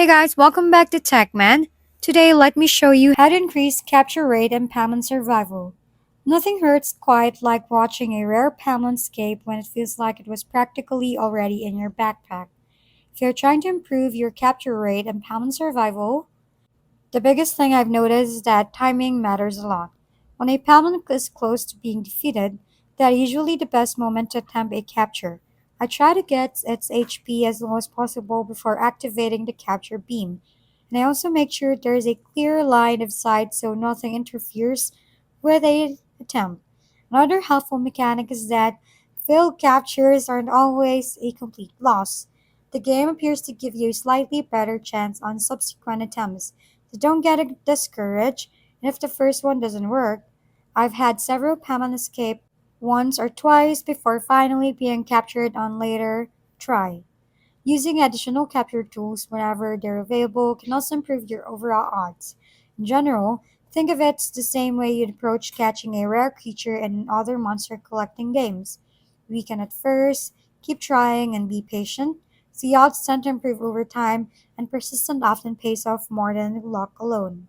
Hey guys, welcome back to TechMan. Today, let me show you how to increase capture rate in Palmon Survival. Nothing hurts quite like watching a rare Palmon escape when it feels like it was practically already in your backpack. If you're trying to improve your capture rate in Palmon Survival, the biggest thing I've noticed is that timing matters a lot. When a Palmon is close to being defeated, that is usually the best moment to attempt a capture. I try to get its HP as low as possible before activating the capture beam, and I also make sure there is a clear line of sight so nothing interferes with a attempt. Another helpful mechanic is that failed captures aren't always a complete loss. The game appears to give you a slightly better chance on subsequent attempts, so don't get discouraged, and if the first one doesn't work, I've had several Pokemon escape once or twice before finally being captured on later try. Using additional capture tools whenever they're available can also improve your overall odds. In general, think of it the same way you'd approach catching a rare creature in other monster collecting games. Weaken at first, keep trying, and be patient. The odds tend to improve over time, and persistence often pays off more than luck alone.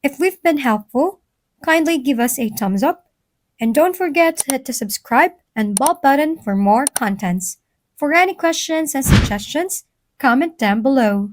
If we've been helpful, kindly give us a thumbs up and don't forget to hit the subscribe and bell button for more contents. For any questions and suggestions, comment down below.